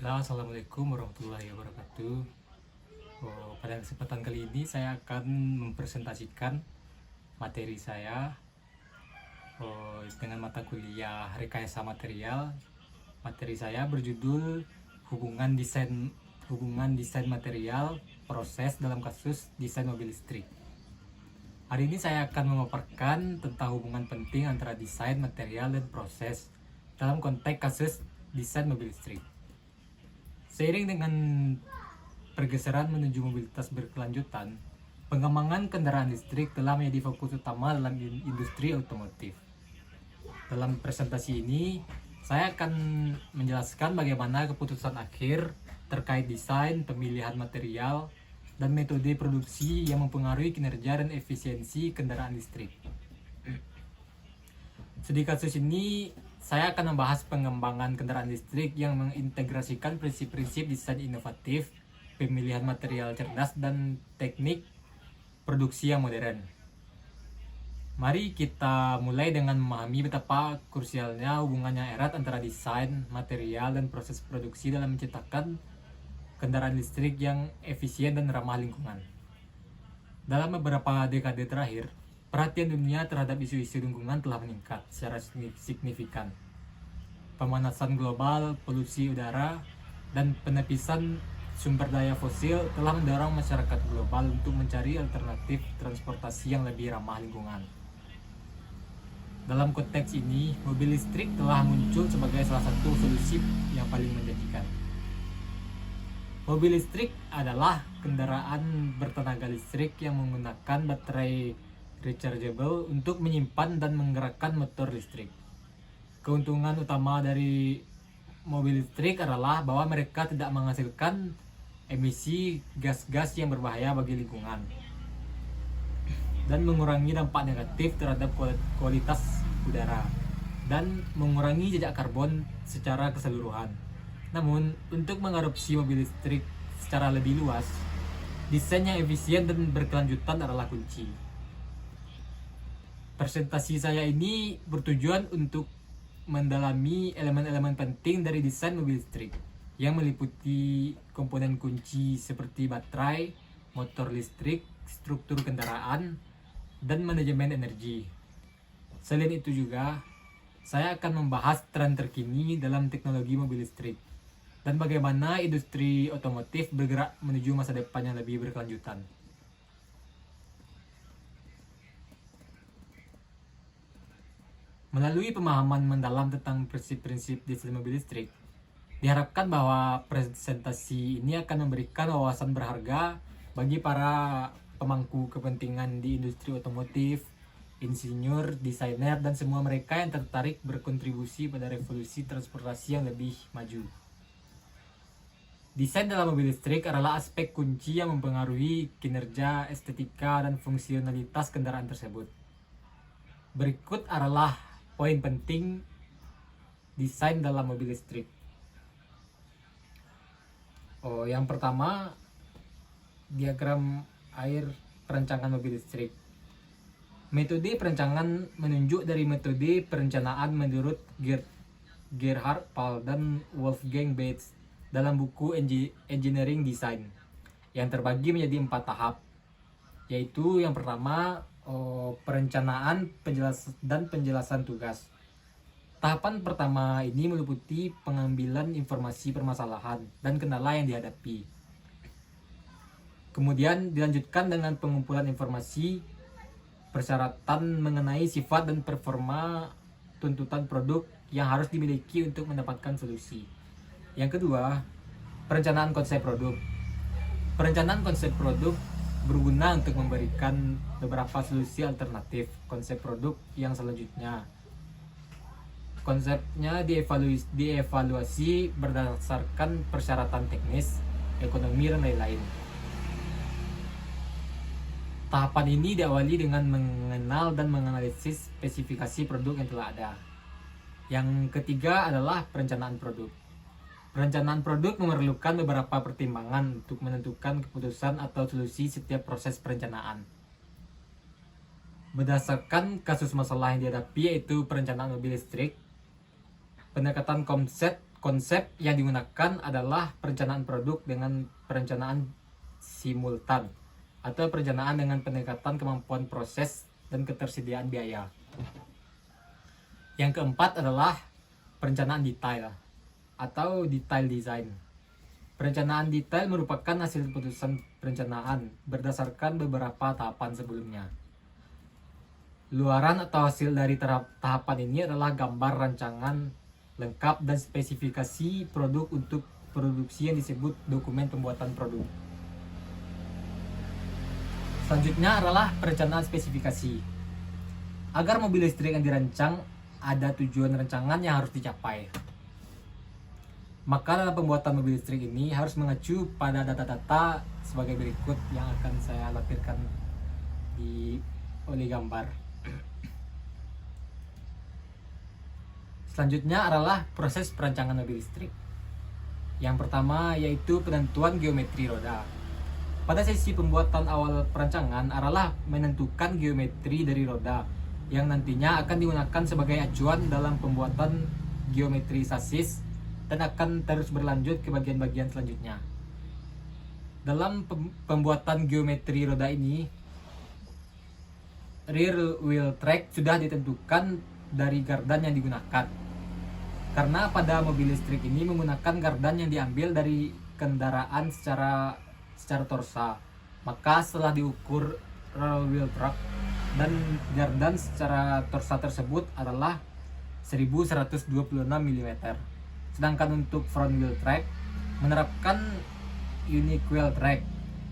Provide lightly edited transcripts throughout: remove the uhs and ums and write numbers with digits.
Bismillah, Assalamualaikum warahmatullahi wabarakatuh. Pada kesempatan kali ini saya akan mempresentasikan materi saya dengan mata kuliah Rekayasa Material. Materi saya berjudul hubungan desain material proses dalam kasus desain mobil listrik. Hari ini saya akan memaparkan tentang hubungan penting antara desain material dan proses dalam konteks kasus desain mobil listrik. Seiring dengan pergeseran menuju mobilitas berkelanjutan, pengembangan kendaraan listrik telah menjadi fokus utama dalam industri otomotif. Dalam presentasi ini, saya akan menjelaskan bagaimana keputusan akhir terkait desain, pemilihan material, dan metode produksi yang mempengaruhi kinerja dan efisiensi kendaraan listrik. Di kasus ini, saya akan membahas pengembangan kendaraan listrik yang mengintegrasikan prinsip-prinsip desain inovatif, pemilihan material cerdas, dan teknik produksi yang modern. Mari kita mulai dengan memahami betapa krusialnya hubungan yang erat antara desain, material, dan proses produksi dalam menciptakan kendaraan listrik yang efisien dan ramah lingkungan. Dalam beberapa dekade terakhir, perhatian dunia terhadap isu-isu lingkungan telah meningkat secara signifikan. Pemanasan global, polusi udara, dan penepisan sumber daya fosil telah mendorong masyarakat global untuk mencari alternatif transportasi yang lebih ramah lingkungan. Dalam konteks ini, mobil listrik telah muncul sebagai salah satu solusi yang paling menjanjikan. Mobil listrik adalah kendaraan bertenaga listrik yang menggunakan baterai rechargeable untuk menyimpan dan menggerakkan motor listrik. Keuntungan utama dari mobil listrik adalah bahwa mereka tidak menghasilkan emisi gas-gas yang berbahaya bagi lingkungan dan mengurangi dampak negatif terhadap kualitas udara dan mengurangi jejak karbon secara keseluruhan. Namun, untuk mengadopsi mobil listrik secara lebih luas, desain yang efisien dan berkelanjutan adalah kunci. Presentasi saya ini bertujuan untuk mendalami elemen-elemen penting dari desain mobil listrik yang meliputi komponen kunci seperti baterai, motor listrik, struktur kendaraan, dan manajemen energi. Selain itu juga, saya akan membahas tren terkini dalam teknologi mobil listrik dan bagaimana industri otomotif bergerak menuju masa depan yang lebih berkelanjutan. Melalui pemahaman mendalam tentang prinsip-prinsip desain mobil listrik, diharapkan bahwa presentasi ini akan memberikan wawasan berharga bagi para pemangku kepentingan di industri otomotif, insinyur, desainer, dan semua mereka yang tertarik berkontribusi pada revolusi transportasi yang lebih maju. Desain dalam mobil listrik adalah aspek kunci yang mempengaruhi kinerja, estetika, dan fungsionalitas kendaraan tersebut. Berikut adalah poin penting desain dalam mobil listrik. Yang pertama, diagram air perencanaan mobil listrik. Metode perencanaan menunjuk dari metode perencanaan menurut Gerhard Paul dan Wolfgang Bates dalam buku Engineering Design yang terbagi menjadi 4 tahap, yaitu yang pertama perencanaan penjelasan tugas. Tahapan pertama ini meliputi pengambilan informasi permasalahan dan kendala yang dihadapi. Kemudian dilanjutkan dengan pengumpulan informasi persyaratan mengenai sifat dan performa tuntutan produk yang harus dimiliki untuk mendapatkan solusi. Yang kedua, perencanaan konsep produk. Perencanaan konsep produk berguna untuk memberikan beberapa solusi alternatif konsep produk yang selanjutnya. Konsepnya dievaluasi berdasarkan persyaratan teknis, ekonomi, dan lain-lain. Tahapan ini diawali dengan mengenal dan menganalisis spesifikasi produk yang telah ada. Yang ketiga adalah perencanaan produk. Perencanaan produk memerlukan beberapa pertimbangan untuk menentukan keputusan atau solusi setiap proses perencanaan. Berdasarkan kasus masalah yang dihadapi, yaitu perencanaan mobil listrik, pendekatan konsep Konsep yang digunakan adalah perencanaan produk dengan perencanaan simultan atau perencanaan dengan pendekatan kemampuan proses dan ketersediaan biaya. Yang keempat adalah perencanaan detail atau detail design. Perencanaan detail merupakan hasil keputusan perencanaan berdasarkan beberapa tahapan sebelumnya. Luaran atau hasil dari tahapan ini adalah gambar rancangan lengkap dan spesifikasi produk untuk produksi yang disebut dokumen pembuatan produk. Selanjutnya adalah perencanaan spesifikasi. Agar mobil listrik yang dirancang ada tujuan rancangan yang harus dicapai. Maka dalam pembuatan mobil listrik ini harus mengacu pada data-data sebagai berikut yang akan saya lampirkan oleh gambar. Selanjutnya adalah proses perancangan mobil listrik. Yang pertama yaitu penentuan geometri roda. Pada sesi pembuatan awal perancangan adalah menentukan geometri dari roda yang nantinya akan digunakan sebagai acuan dalam pembuatan geometri sasis dan akan terus berlanjut ke bagian-bagian selanjutnya. Dalam pembuatan geometri roda ini, rear wheel track sudah ditentukan dari gardan yang digunakan. Karena pada mobil listrik ini menggunakan gardan yang diambil dari kendaraan secara torsa, maka setelah diukur rear wheel track dan gardan secara torsa tersebut adalah 1126 mm. Sedangkan untuk front wheel track menerapkan unique wheel track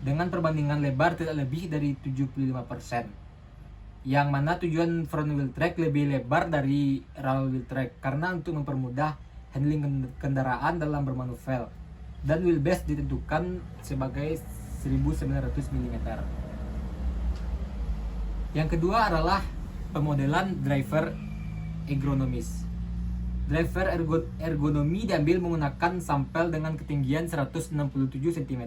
dengan perbandingan lebar tidak lebih dari 75%. Yang mana tujuan front wheel track lebih lebar dari rear wheel track karena untuk mempermudah handling kendaraan dalam bermanuver, dan wheelbase ditentukan sebagai 1900 mm. Yang kedua adalah pemodelan driver ergonomis. Driver ergonomi diambil menggunakan sampel dengan ketinggian 167 cm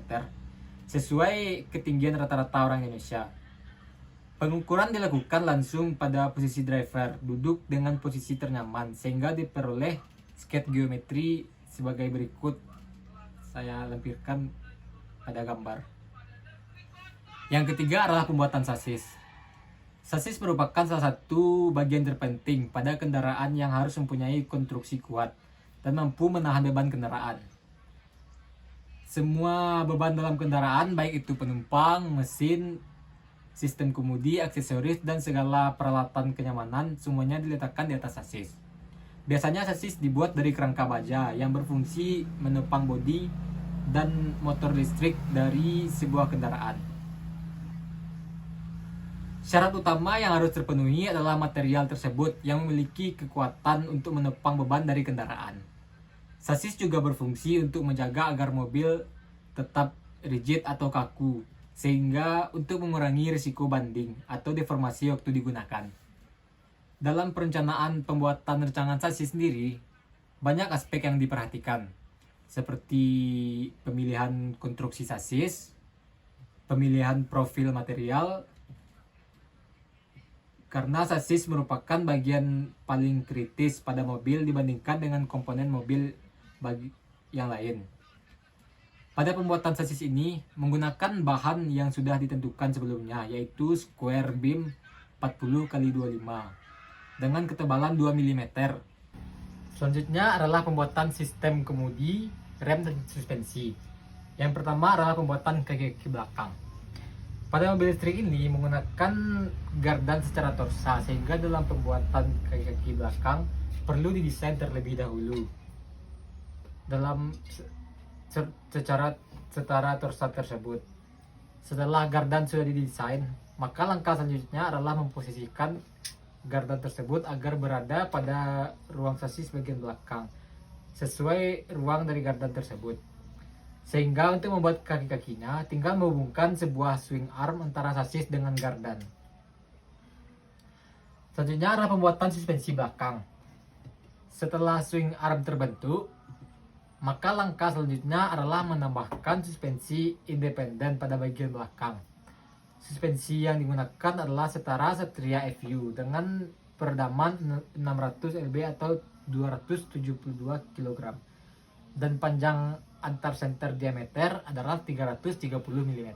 sesuai ketinggian rata-rata orang Indonesia. Pengukuran dilakukan langsung pada posisi driver duduk dengan posisi ternyaman sehingga diperoleh sketch geometri sebagai berikut. Saya lampirkan pada gambar. Yang ketiga adalah pembuatan sasis. Sasis merupakan salah satu bagian terpenting pada kendaraan yang harus mempunyai konstruksi kuat dan mampu menahan beban kendaraan. Semua beban dalam kendaraan, baik itu penumpang, mesin, sistem kemudi, aksesoris, dan segala peralatan kenyamanan, semuanya diletakkan di atas sasis. Biasanya sasis dibuat dari kerangka baja yang berfungsi menopang bodi dan motor listrik dari sebuah kendaraan. Syarat utama yang harus terpenuhi adalah material tersebut yang memiliki kekuatan untuk menopang beban dari kendaraan. Sasis juga berfungsi untuk menjaga agar mobil tetap rigid atau kaku, sehingga untuk mengurangi risiko banding atau deformasi waktu digunakan. Dalam perencanaan pembuatan rancangan sasis sendiri, banyak aspek yang diperhatikan, seperti pemilihan konstruksi sasis, pemilihan profil material, karena sasis merupakan bagian paling kritis pada mobil dibandingkan dengan komponen mobil yang lain. Pada pembuatan sasis ini menggunakan bahan yang sudah ditentukan sebelumnya, yaitu square beam 40x25 dengan ketebalan 2 mm. Selanjutnya adalah pembuatan sistem kemudi, rem, dan suspensi. Yang pertama adalah pembuatan kaki belakang. Pada mobil listrik ini menggunakan gardan secara torsa, sehingga dalam pembuatan kaki belakang perlu didesain terlebih dahulu dalam secara torsa tersebut. Setelah gardan sudah didesain, maka langkah selanjutnya adalah memposisikan gardan tersebut agar berada pada ruang sasis bagian belakang sesuai ruang dari gardan tersebut. Sehingga untuk membuat kaki-kakinya tinggal menghubungkan sebuah swing arm antara sasis dengan gardan. Selanjutnya adalah pembuatan suspensi belakang. Setelah swing arm terbentuk, maka langkah selanjutnya adalah menambahkan suspensi independen pada bagian belakang. Suspensi yang digunakan adalah setara Satria FU dengan peredaman 600 lb atau 272 kg dan panjang antar senter diameter adalah 330 mm.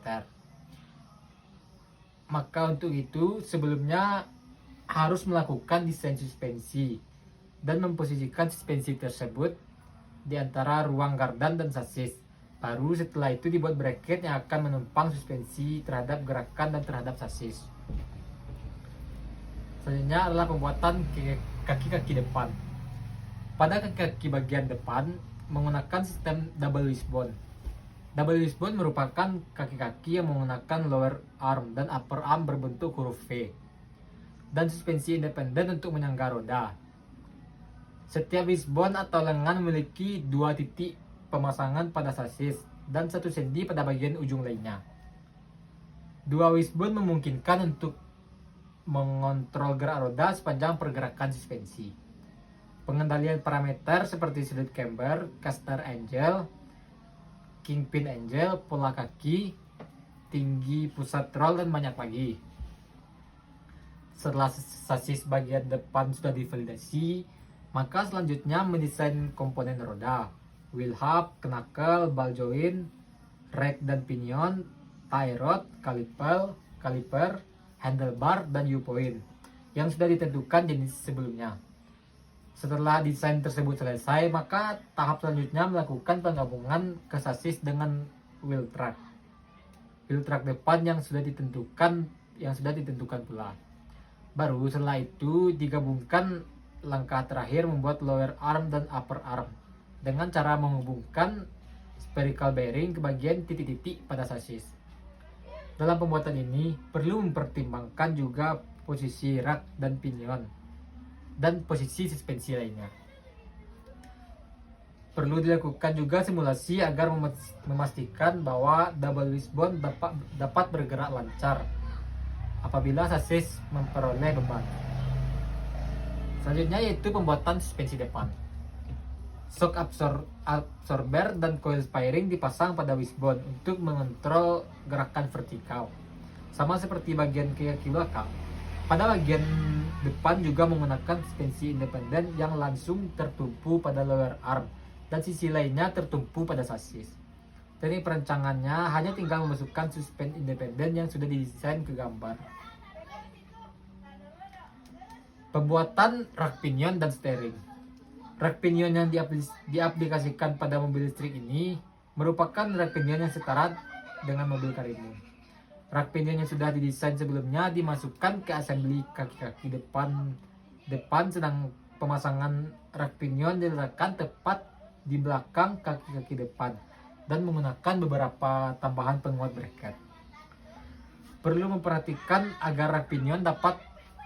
Maka untuk itu sebelumnya harus melakukan desain suspensi dan memposisikan suspensi tersebut di antara ruang gardan dan sasis. Baru setelah itu dibuat bracket yang akan menumpang suspensi terhadap gerakan dan terhadap sasis. Selanjutnya adalah pembuatan kaki-kaki depan. Pada kaki-kaki bagian depan menggunakan sistem double wishbone. Double wishbone merupakan kaki-kaki yang menggunakan lower arm dan upper arm berbentuk huruf V dan suspensi independen untuk menyangga roda. Setiap wishbone atau lengan memiliki 2 titik pemasangan pada sasis dan 1 sendi pada bagian ujung lainnya. 2 wishbone memungkinkan untuk mengontrol gerak roda sepanjang pergerakan suspensi. Pengendalian parameter seperti sudut camber, caster angle, kingpin angle, pola kaki, tinggi pusat roll, dan banyak lagi. Setelah sasis bagian depan sudah divalidasi, maka selanjutnya mendesain komponen roda, wheel hub, knuckle, ball joint, rack dan pinion, tie rod, kaliper, handlebar, dan U-point yang sudah ditentukan jenis sebelumnya. Setelah desain tersebut selesai, maka tahap selanjutnya melakukan penggabungan ke sasis dengan wheel track. Wheel track depan yang sudah ditentukan pula. Baru setelah itu digabungkan langkah terakhir membuat lower arm dan upper arm dengan cara menghubungkan spherical bearing ke bagian titik-titik pada sasis. Dalam pembuatan ini perlu mempertimbangkan juga posisi rack dan pinion dan posisi suspensi lainnya. Perlu dilakukan juga simulasi agar memastikan bahwa double wishbone dapat bergerak lancar apabila sasis memperoleh beban. Selanjutnya yaitu pembuatan suspensi depan. Shock absorber dan coil spring dipasang pada wishbone untuk mengontrol gerakan vertikal. Sama seperti bagian kaki belakang. Pada bagian depan juga menggunakan suspensi independen yang langsung tertumpu pada lower arm dan sisi lainnya tertumpu pada sasis. Teknik perancangannya hanya tinggal memasukkan suspensi independen yang sudah didesain ke gambar. Pembuatan rak pinion dan steering. Rak pinion yang diaplikasikan pada mobil listrik ini merupakan rak pinion yang setara dengan mobil Karimun. Rak pinion yang sudah didesain sebelumnya dimasukkan ke assembly kaki-kaki depan, sedang pemasangan rak pinion diletakkan tepat di belakang kaki-kaki depan dan menggunakan beberapa tambahan penguat bracket. Perlu memperhatikan agar rak pinion dapat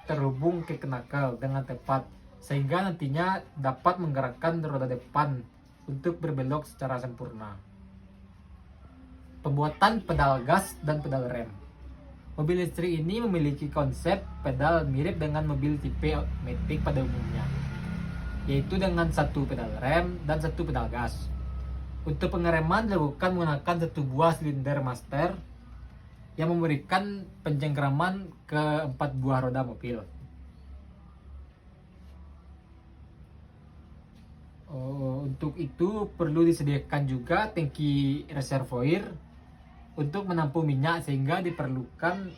terhubung ke knuckle dengan tepat sehingga nantinya dapat menggerakkan roda depan untuk berbelok secara sempurna. Pembuatan pedal gas dan pedal rem. Mobil listrik ini memiliki konsep pedal mirip dengan mobil tipe automatic pada umumnya, yaitu dengan 1 pedal rem dan 1 pedal gas. Untuk pengereman dilakukan menggunakan 1 buah silinder master yang memberikan penjengkraman ke 4 buah roda mobil. Untuk itu perlu disediakan juga tangki reservoir untuk menampung minyak sehingga diperlukan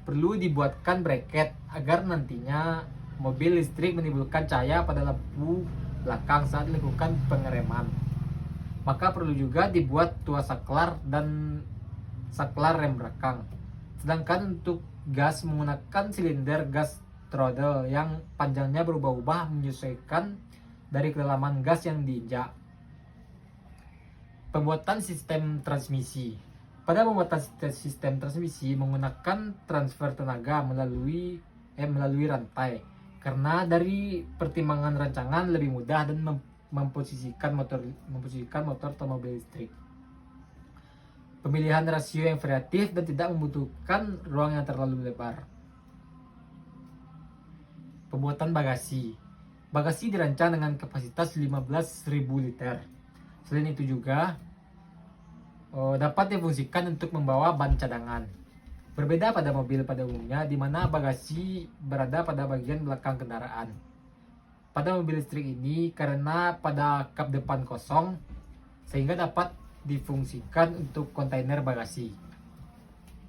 perlu dibuatkan bracket agar nantinya mobil listrik menimbulkan cahaya pada lampu belakang saat dilakukan pengereman. Maka perlu juga dibuat tuas saklar dan saklar rem belakang. Sedangkan untuk gas menggunakan silinder gas throttle yang panjangnya berubah-ubah menyesuaikan dari kedalaman gas yang diinjak. Pembuatan sistem transmisi. Pada pembuatan sistem transmisi menggunakan transfer tenaga melalui rantai. Karena dari pertimbangan rancangan lebih mudah dan memposisikan motor atau mobil listrik. Pemilihan rasio yang variatif dan tidak membutuhkan ruang yang terlalu lebar. Pembuatan bagasi. Bagasi dirancang dengan kapasitas 15.000 liter. Selain itu juga dapat difungsikan untuk membawa ban cadangan. Berbeda pada mobil pada umumnya di mana bagasi berada pada bagian belakang kendaraan. pada mobil listrik ini karena pada kap depan kosong sehingga dapat difungsikan untuk kontainer bagasi.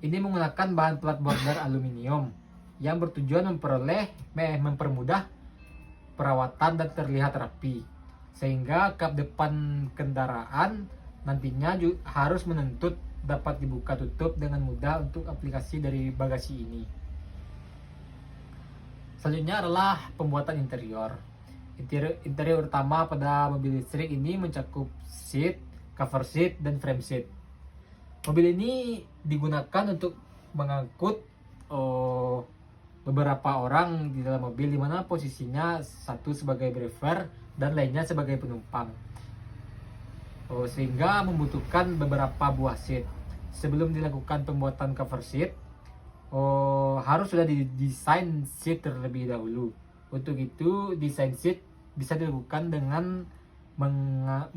Ini menggunakan bahan plat border aluminium yang bertujuan mempermudah perawatan dan terlihat rapi, sehingga kap depan kendaraan nantinya harus menuntut dapat dibuka tutup dengan mudah untuk aplikasi dari bagasi ini. Selanjutnya adalah pembuatan interior. Interior utama pada mobil listrik ini mencakup seat, cover seat, dan frame seat. Mobil ini digunakan untuk mengangkut beberapa orang di dalam mobil, di mana posisinya satu sebagai driver dan lainnya sebagai penumpang. Sehingga membutuhkan beberapa buah seat. Sebelum dilakukan pembuatan cover seat, harus sudah didesain seat terlebih dahulu. Untuk itu, desain seat bisa dilakukan dengan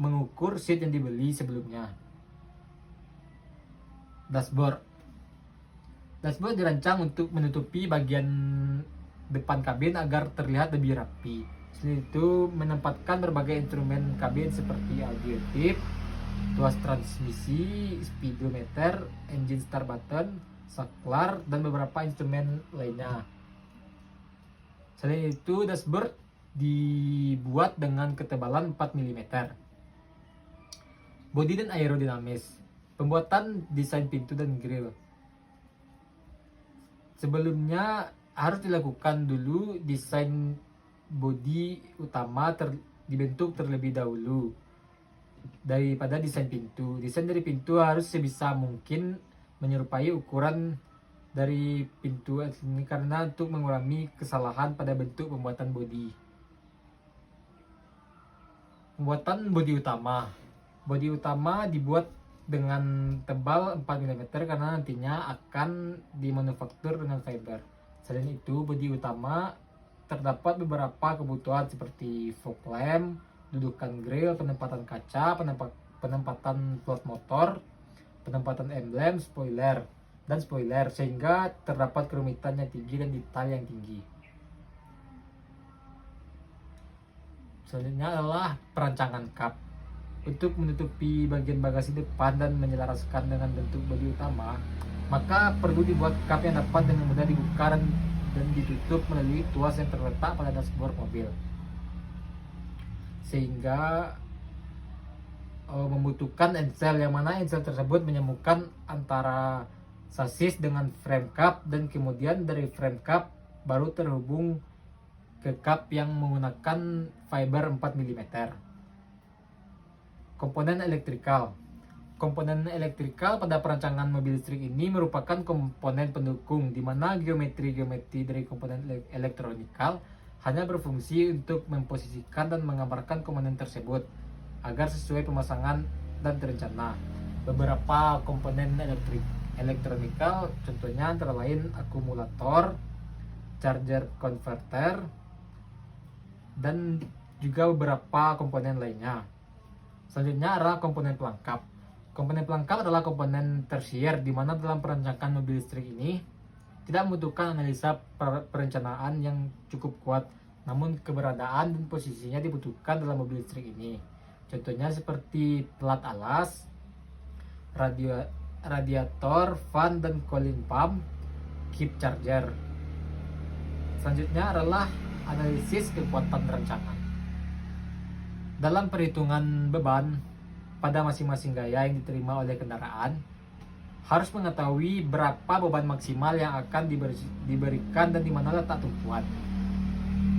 mengukur seat yang dibeli sebelumnya. Dashboard dirancang untuk menutupi bagian depan kabin agar terlihat lebih rapi. Selain itu, menempatkan berbagai instrumen kabin seperti audio tip, tuas transmisi, speedometer, engine start button, saklar, dan beberapa instrumen lainnya. Selain itu, dashboard dibuat dengan ketebalan 4 mm. Bodi dan aerodinamis. Pembuatan desain pintu dan grill. Sebelumnya harus dilakukan dulu desain bodi utama dibentuk terlebih dahulu daripada desain pintu. Desain dari pintu harus sebisa mungkin menyerupai ukuran dari pintu ini karena untuk mengurangi kesalahan pada bentuk pembuatan bodi. Pembuatan bodi utama. Bodi utama dibuat dengan tebal 4 mm karena nantinya akan dimanufaktur dengan fiber. Selain itu, bodi utama terdapat beberapa kebutuhan seperti fog lamp, dudukan grill, penempatan kaca, penempatan plot motor, penempatan emblem, spoiler, sehingga terdapat kerumitan yang tinggi dan detail yang tinggi. Selanjutnya adalah perancangan kap. Untuk menutupi bagian bagasi depan dan menyelaraskan dengan bentuk bodi utama, maka perlu dibuat kap yang dapat dengan mudah dibuka dan ditutup melalui tuas yang terletak pada dashboard mobil, sehingga membutuhkan ensel, yang mana ensel tersebut menyambungkan antara sasis dengan frame kap, dan kemudian dari frame kap baru terhubung ke kap yang menggunakan fiber 4 mm. Komponen elektrikal. Komponen elektrikal pada perancangan mobil listrik ini merupakan komponen pendukung, di mana geometri dari komponen elektronikal hanya berfungsi untuk memposisikan dan menggambarkan komponen tersebut agar sesuai pemasangan dan terencana. Beberapa komponen elektronikal contohnya antara lain akumulator, charger converter, dan juga beberapa komponen lainnya. Selanjutnya adalah komponen pelengkap. Komponen pelengkap adalah komponen tersier, di mana dalam perancangan mobil listrik ini tidak membutuhkan analisa perencanaan yang cukup kuat, namun keberadaan dan posisinya dibutuhkan dalam mobil listrik ini. Contohnya seperti pelat alas, radiator, fan dan cooling pump, keep charger. Selanjutnya adalah analisis kekuatan rancangan. Dalam perhitungan beban pada masing-masing gaya yang diterima oleh kendaraan, harus mengetahui berapa beban maksimal yang akan diberikan dan di mana letak tumpuan.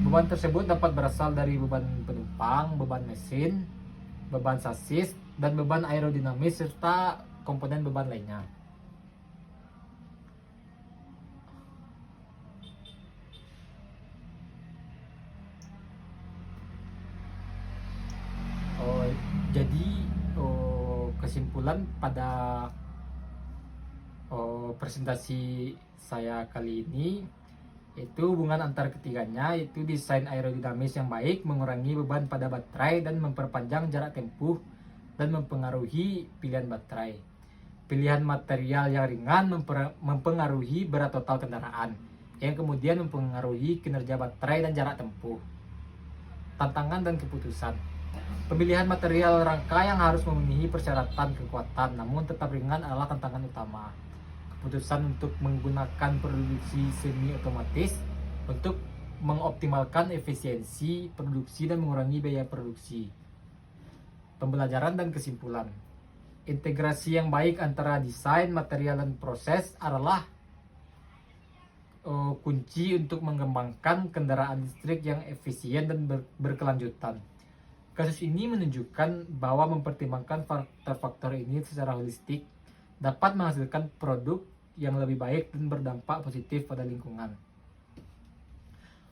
Beban tersebut dapat berasal dari beban penumpang, beban mesin, beban sasis, dan beban aerodinamis serta komponen beban lainnya. Jadi kesimpulan pada presentasi saya kali ini, yaitu hubungan antar ketiganya, yaitu desain aerodinamis yang baik mengurangi beban pada baterai dan memperpanjang jarak tempuh dan mempengaruhi pilihan baterai. Pilihan material yang ringan mempengaruhi berat total kendaraan, yang kemudian mempengaruhi kinerja baterai dan jarak tempuh. tantangan dan keputusan. Pemilihan material rangka yang harus memenuhi persyaratan kekuatan namun tetap ringan adalah tantangan utama. Keputusan untuk menggunakan produksi semi otomatis untuk mengoptimalkan efisiensi produksi dan mengurangi biaya produksi. Pembelajaran dan kesimpulan. Integrasi yang baik antara desain, material, dan proses adalah kunci untuk mengembangkan kendaraan listrik yang efisien dan berkelanjutan. Kasus ini menunjukkan bahwa mempertimbangkan faktor-faktor ini secara holistik dapat menghasilkan produk yang lebih baik dan berdampak positif pada lingkungan.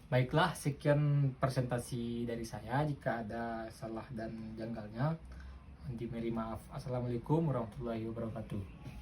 Baiklah, sekian presentasi dari saya. Jika ada salah dan janggalnya, mohon maaf. Assalamualaikum warahmatullahi wabarakatuh.